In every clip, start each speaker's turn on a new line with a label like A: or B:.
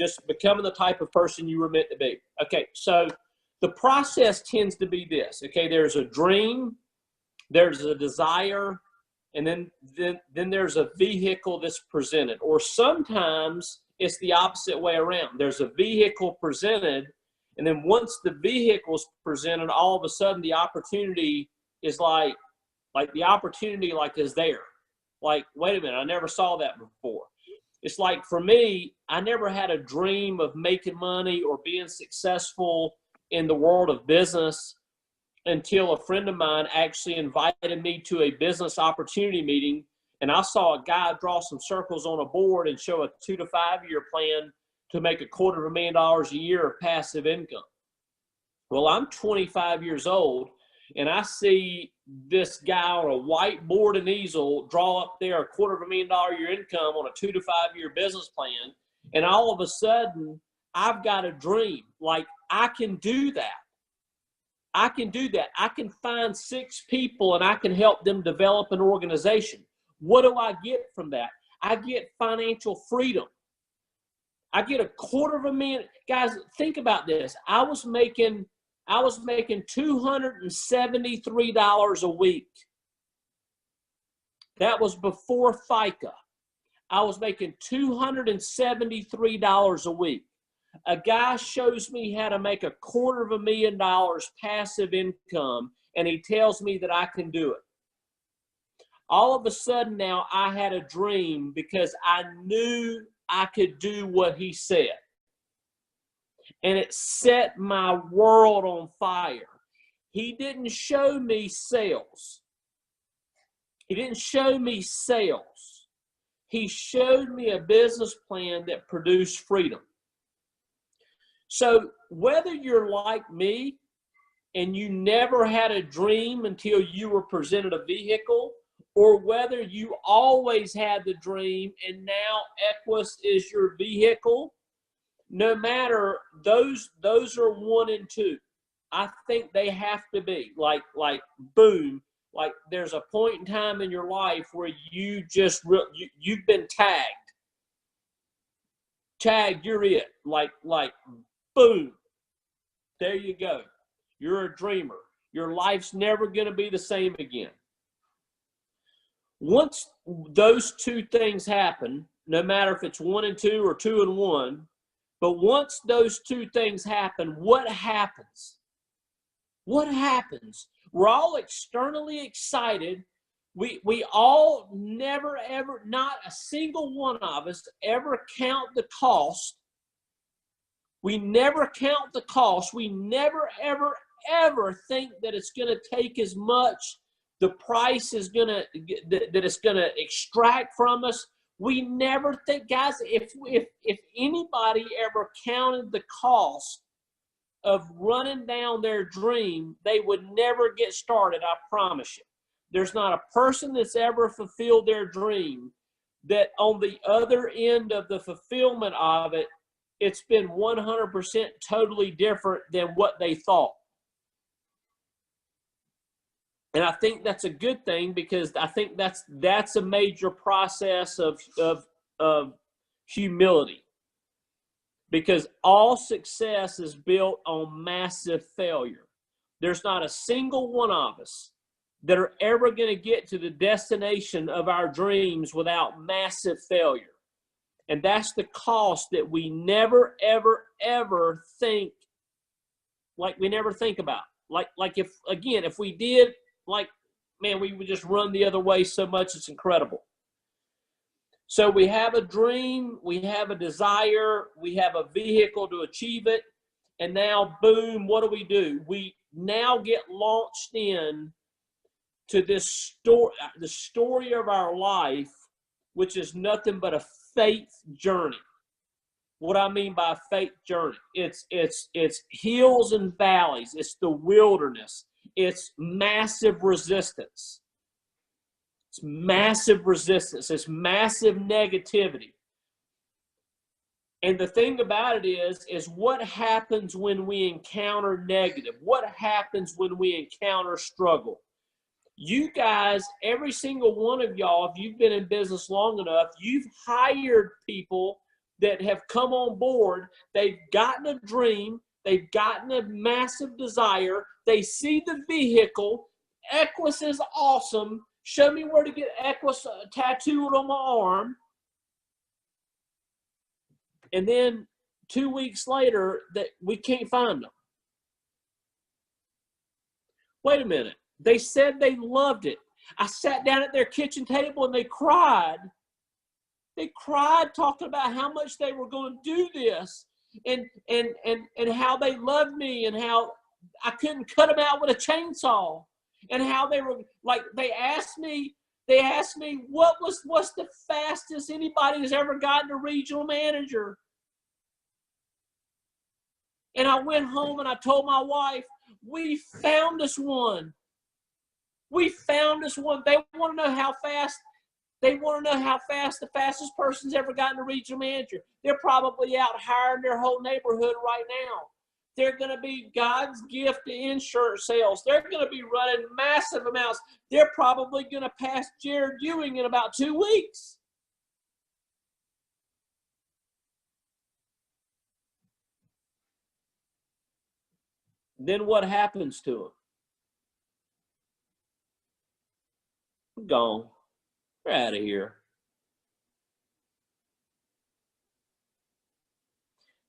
A: just becoming the type of person you were meant to be. Okay, so the process tends to be this. Okay, there's a dream, there's a desire, and then there's a vehicle that's presented. Or sometimes it's the opposite way around. There's a vehicle presented, and then once the vehicle's presented, all of a sudden the opportunity is like the opportunity is there. Like, wait a minute, I never saw that before. It's like, for me, I never had a dream of making money or being successful in the world of business until a friend of mine actually invited me to a business opportunity meeting, and I saw a guy draw some circles on a board and show a 2 to 5 year plan to make $250,000 a year of passive income. Well, I'm 25 years old, and I see this guy on a whiteboard and easel draw up there $250,000 a year income on a 2 to 5 year business plan, and all of a sudden, I've got a dream. Like, I can do that. I can do that. I can find 6 people and I can help them develop an organization. What do I get from that? I get financial freedom. I get $250,000. Guys, think about this. I was making $273 a week. That was before FICA. I was making $273 a week. A guy shows me how to make $250,000 passive income, and he tells me that I can do it. All of a sudden now I had a dream because I knew I could do what he said. And it set my world on fire. He didn't show me sales. He didn't show me sales. He showed me a business plan that produced freedom. So whether you're like me and you never had a dream until you were presented a vehicle, or whether you always had the dream and now Equus is your vehicle, no matter, those are 1 and 2. I think they have to be like boom. Like, there's a point in time in your life where you've been tagged. You're it. Like boom. There you go. You're a dreamer. Your life's never going to be the same again. Once those 2 things happen, no matter if it's 1 and 2 or 2 and 1, but once those 2 things happen, what happens? What happens? We're all externally excited. We all never, ever, not a single one of us ever count the cost. We never count the cost. We never, ever, ever think that it's going to take as much. The price is going to, that it's going to extract from us. We never think, guys, if anybody ever counted the cost of running down their dream, they would never get started, I promise you. There's not a person that's ever fulfilled their dream that on the other end of the fulfillment of it, it's been 100% totally different than what they thought. And I think that's a good thing, because I think that's a major process of humility. Because all success is built on massive failure. There's not a single one of us that are ever going to get to the destination of our dreams without massive failure. And that's the cost that we never, ever, ever think, we never think about. Like if we did, man, we would just run the other way so much, it's incredible. So we have a dream, we have a desire, we have a vehicle to achieve it, and now, boom, what do? We now get launched in to this story, the story of our life, which is nothing but a faith journey. What I mean by faith journey, it's hills and valleys, it's the wilderness, it's massive resistance. It's massive resistance. It's massive negativity. And the thing about it is what happens when we encounter negative? What happens when we encounter struggle? You guys, every single one of y'all, if you've been in business long enough, you've hired people that have come on board. They've gotten a dream. They've gotten a massive desire. They see the vehicle. Equus is awesome. Show me where to get Equus tattooed on my arm. And then 2 weeks later, that we can't find them. Wait a minute. They said they loved it. I sat down at their kitchen table and they cried. They cried talking about how much they were going to do this and how they loved me and how I couldn't cut them out with a chainsaw and how they were like, they asked me what's the fastest anybody has ever gotten a regional manager. And I went home and I told my wife, we found us one. We found us one. They want to know how fast. They want to know how fast the fastest person's ever gotten a regional manager. They're probably out hiring their whole neighborhood right now. They're going to be God's gift to insurance sales. They're going to be running massive amounts. They're probably going to pass Jared Ewing in about 2 weeks. Then what happens to them? Gone. We're out of here.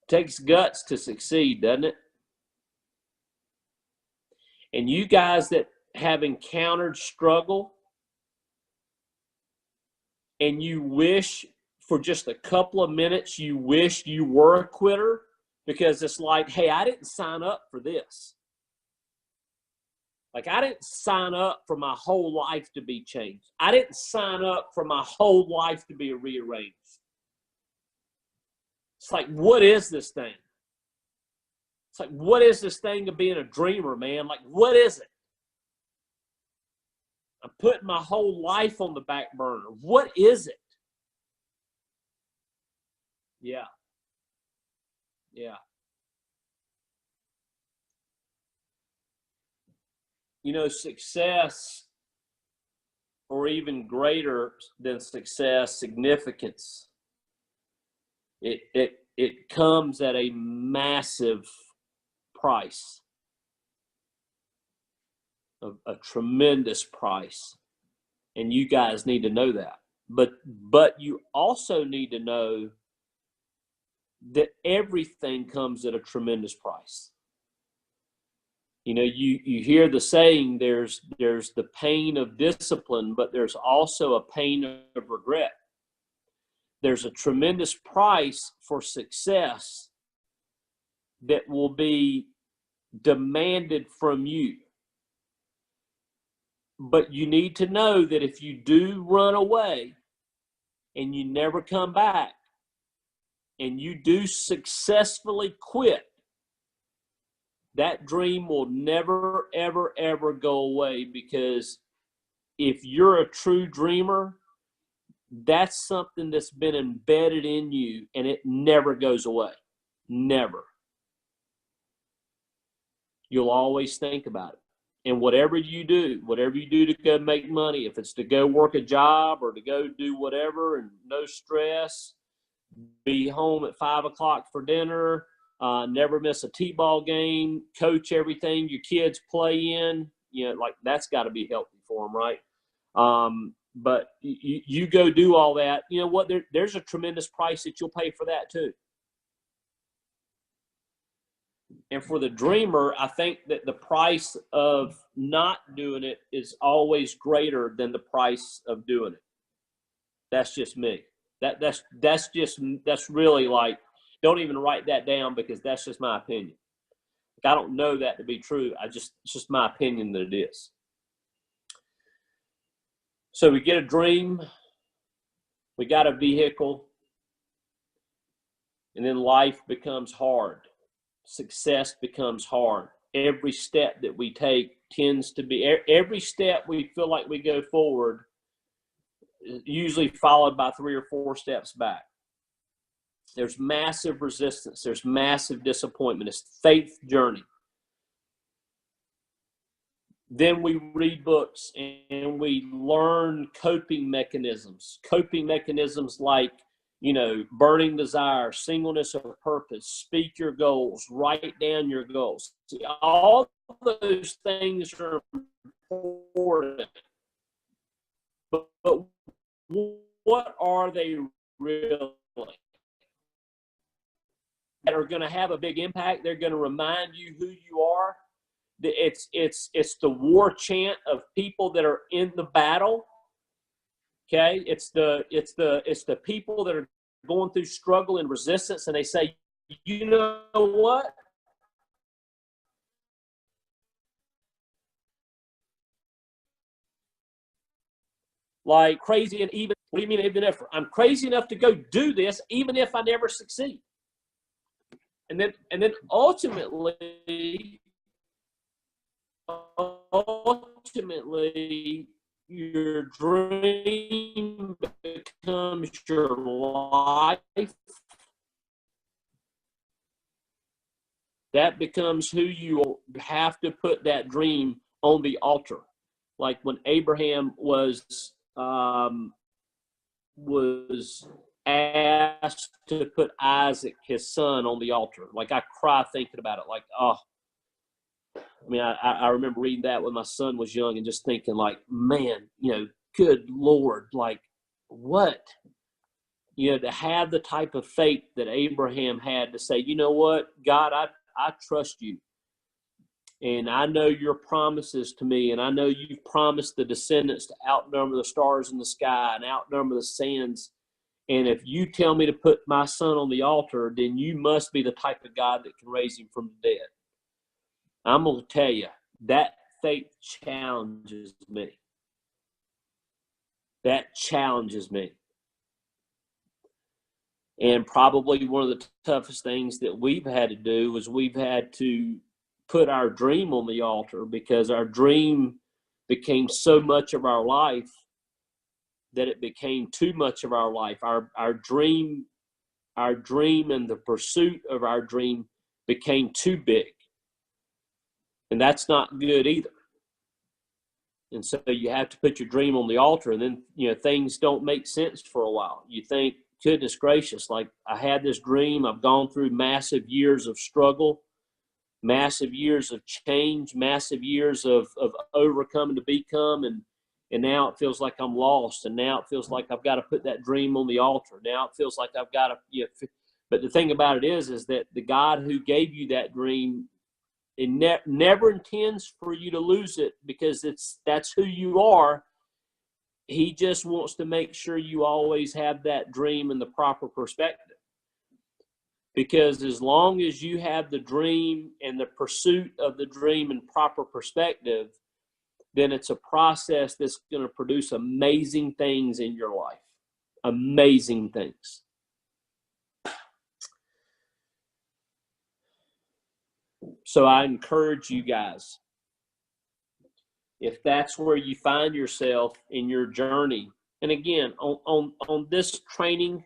A: Takes guts to succeed, doesn't it? And you guys that have encountered struggle and you wish for just a couple of minutes, you wish you were a quitter because it's like, hey, I didn't sign up for this. Like, I didn't sign up for my whole life to be changed. I didn't sign up for my whole life to be rearranged. It's like, what is this thing? It's like, what is this thing of being a dreamer, man? Like, what is it? I'm putting my whole life on the back burner. What is it? Yeah. Yeah. You know, success, or even greater than success, significance, it comes at a massive price, a tremendous price, and you guys need to know that. But you also need to know that everything comes at a tremendous price. You know, you hear the saying, there's the pain of discipline, but there's also a pain of regret. There's a tremendous price for success that will be demanded from you. But you need to know that if you do run away and you never come back and you do successfully quit, that dream will never, ever, ever go away, because if you're a true dreamer, that's something that's been embedded in you and it never goes away. Never. You'll always think about it. And whatever you do to go make money, if it's to go work a job or to go do whatever and no stress, be home at 5 o'clock for dinner, never miss a T-ball game, coach everything your kids play in, you know, like that's got to be healthy for them, right? But you go do all that. You know what? There's a tremendous price that you'll pay for that too. And for the dreamer, I think that the price of not doing it is always greater than the price of doing it. That's just me. That's really like, don't even write that down, because that's just my opinion. I don't know that to be true. It's just my opinion that it is. So we get a dream, we got a vehicle, and then life becomes hard. Success becomes hard. Every step that we take tends to be, every step we feel like we go forward, usually followed by 3 or 4 steps back. There's massive resistance. There's massive disappointment. It's a faith journey. Then we read books and we learn coping mechanisms. Coping mechanisms like, you know, burning desire, singleness of purpose, speak your goals, write down your goals. See, all those things are important. But what are they really? That are going to have a big impact. They're going to remind you who you are. It's the war chant of people that are in the battle. Okay, it's the people that are going through struggle and resistance, and they say, you know what? Like crazy, and even, what do you mean even if I'm crazy enough to go do this, even if I never succeed? And then ultimately, your dream becomes your life. That becomes who you have to put that dream on the altar. Like when Abraham was asked to put Isaac, his son, on the altar. Like I cry thinking about it. Like, oh, I mean, I remember reading that when my son was young and just thinking like, man, you know, good Lord, like what? You know, to have the type of faith that Abraham had to say, you know what, God, I trust you. And I know your promises to me, and I know you've promised the descendants to outnumber the stars in the sky and outnumber the sands. And if you tell me to put my son on the altar, then you must be the type of God that can raise him from the dead. I'm going to tell you, that faith challenges me. That challenges me. And probably one of the toughest things that we've had to do is we've had to put our dream on the altar, because our dream became so much of our life that it became too much of our life. Our dream and the pursuit of our dream became too big. And that's not good either. And so you have to put your dream on the altar, and then, you know, things don't make sense for a while. You think, goodness gracious, like I had this dream. I've gone through massive years of struggle, massive years of change, massive years of overcoming to become, and now it feels like I'm lost, and now it feels like I've got to put that dream on the altar. Now it feels like I've got to, you know, but the thing about it is that the God who gave you that dream, it never intends for you to lose it, because that's who you are. He just wants to make sure you always have that dream in the proper perspective. Because as long as you have the dream and the pursuit of the dream in proper perspective, then it's a process that's going to produce amazing things in your life. Amazing things. So I encourage you guys, if that's where you find yourself in your journey, and again, on this training,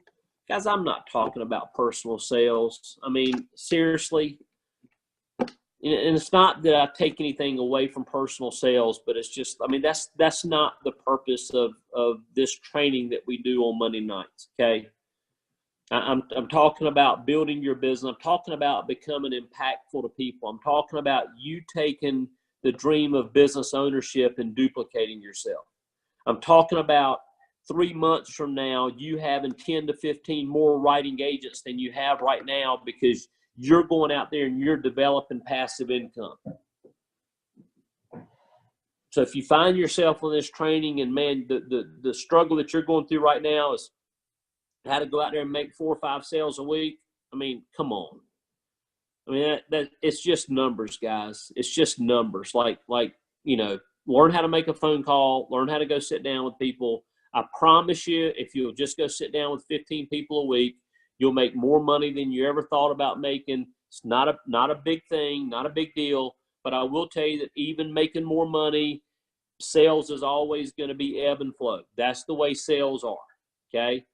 A: guys, I'm not talking about personal sales. I mean, seriously, and it's not that I take anything away from personal sales, but it's just, I mean, that's not the purpose of this training that we do on Monday nights, okay? I'm talking about building your business. I'm talking about becoming impactful to people. I'm talking about you taking the dream of business ownership and duplicating yourself. I'm talking about 3 months from now, you having 10 to 15 more writing agents than you have right now, because you're going out there and you're developing passive income. So if you find yourself on this training, and man, the struggle that you're going through right now is how to go out there and make 4 or 5 sales a week. I mean, come on. I mean, that it's just numbers, guys. It's just numbers. Like, you know, learn how to make a phone call, learn how to go sit down with people. I promise you, if you'll just go sit down with 15 people a week, you'll make more money than you ever thought about making. It's not a big thing, not a big deal. But I will tell you that even making more money, sales is always going to be ebb and flow. That's the way sales are. Okay.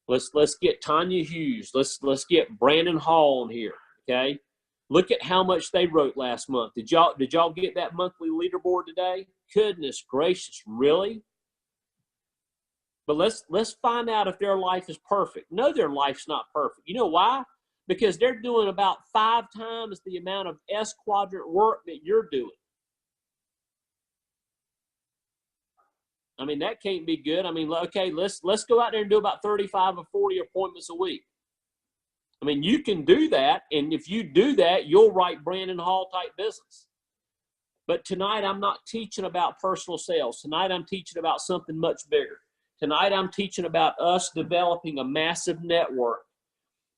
A: Let's get Tanya Hughes. Let's get Brandon Hall in here. Okay. Look at how much they wrote last month. Did y'all get that monthly leaderboard today? Goodness gracious, really? But let's find out if their life is perfect. No, their life's not perfect. You know why? Because they're doing about 5 times the amount of S quadrant work that you're doing. I mean, that can't be good. I mean, okay, let's go out there and do about 35 or 40 appointments a week. I mean, you can do that, and if you do that, you'll write Brandon Hall type business. But tonight, I'm not teaching about personal sales. Tonight, I'm teaching about something much bigger. Tonight, I'm teaching about us developing a massive network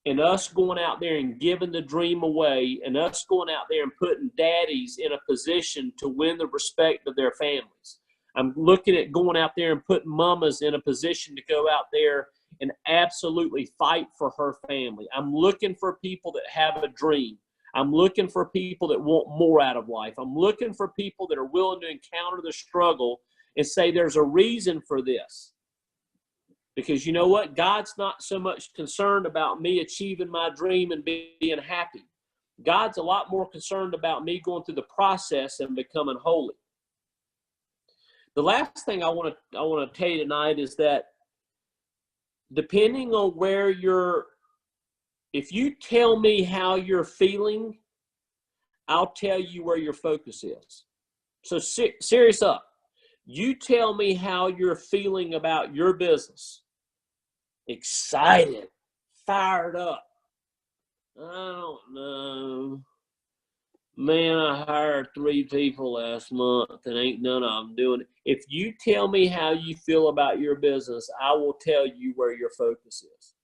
A: and us going out there and giving the dream away and us going out there and putting daddies in a position to win the respect of their families. I'm looking at going out there and putting mamas in a position to go out there and absolutely fight for her family. I'm looking for people that have a dream. I'm looking for people that want more out of life. I'm looking for people that are willing to encounter the struggle and say there's a reason for this. Because you know what? God's not so much concerned about me achieving my dream and being happy. God's a lot more concerned about me going through the process and becoming holy. The last thing I want to tell you tonight is that depending on where if you tell me how you're feeling, I'll tell you where your focus is. So serious up. You tell me how you're feeling about your business. Excited, fired up. I don't know. Man, I hired 3 people last month and ain't none of them doing it. If you tell me how you feel about your business, I will tell you where your focus is.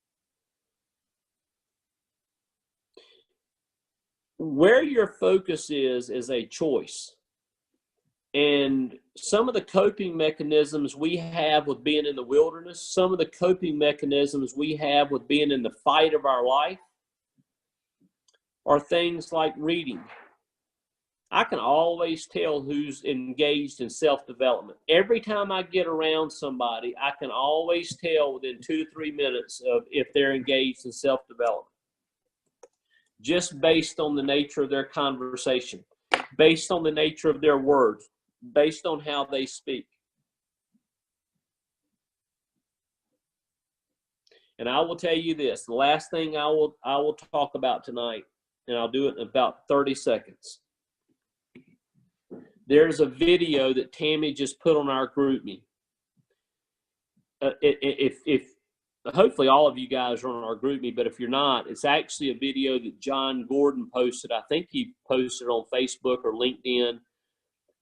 A: Where your focus is a choice. And some of the coping mechanisms we have with being in the wilderness, some of the coping mechanisms we have with being in the fight of our life are things like reading. I can always tell who's engaged in self-development. Every time I get around somebody, I can always tell within 2 to 3 minutes of if they're engaged in self-development. Just based on the nature of their conversation, based on the nature of their words, based on how they speak. And I will tell you this, the last thing I will talk about tonight, and I'll do it in about 30 seconds. There's a video that Tammy just put on our GroupMe. If hopefully all of you guys are on our GroupMe, but if you're not, it's actually a video that John Gordon posted. I think he posted it on Facebook or LinkedIn,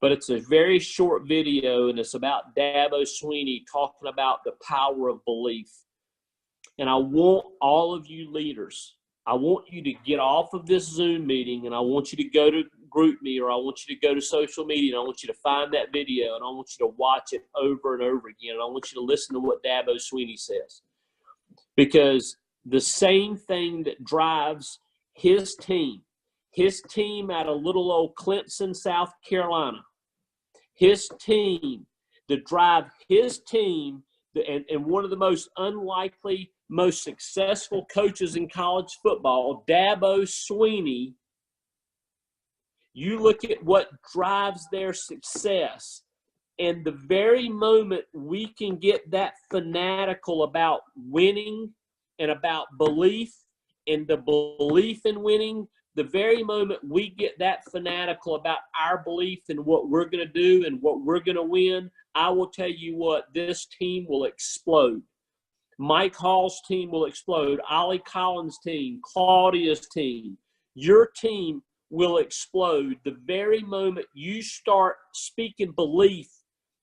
A: but it's a very short video, and it's about Dabo Sweeney talking about the power of belief. And I want all of you leaders, I want you to get off of this Zoom meeting, and I want you to go to GroupMe, or I want you to go to social media, and I want you to find that video, and I want you to watch it over and over again, and I want you to listen to what Dabo Sweeney says. Because the same thing that drives his team out of little old Clemson, South Carolina, his team, that drive his team, and one of the most unlikely, most successful coaches in college football, Dabo Sweeney, you look at what drives their success, and the very moment we can get that fanatical about winning and about belief and the belief in winning, the very moment we get that fanatical about our belief in what we're going to do and what we're going to win, I will tell you what, this team will explode. Mike Hall's team will explode. Ollie Collins' team, Claudia's team, your team will explode the very moment you start speaking belief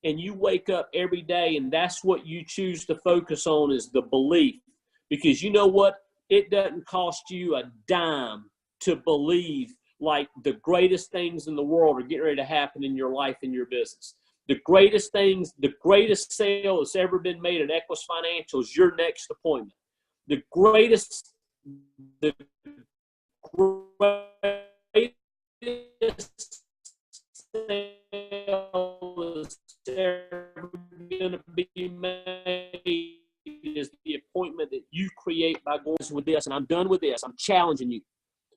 A: and you wake up every day, and that's what you choose to focus on is the belief. Because you know what? It doesn't cost you a dime to believe like the greatest things in the world are getting ready to happen in your life and your business. The greatest things, the greatest sale that's ever been made at Equus Financial is your next appointment. The greatest sale that's ever going to be made is the appointment that you create by going with this. And I'm done with this. I'm challenging you.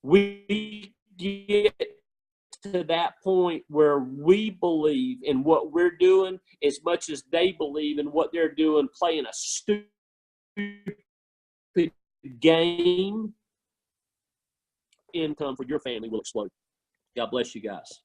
A: We get to that point where we believe in what we're doing as much as they believe in what they're doing, playing a stupid game, income for your family will explode. God bless you guys.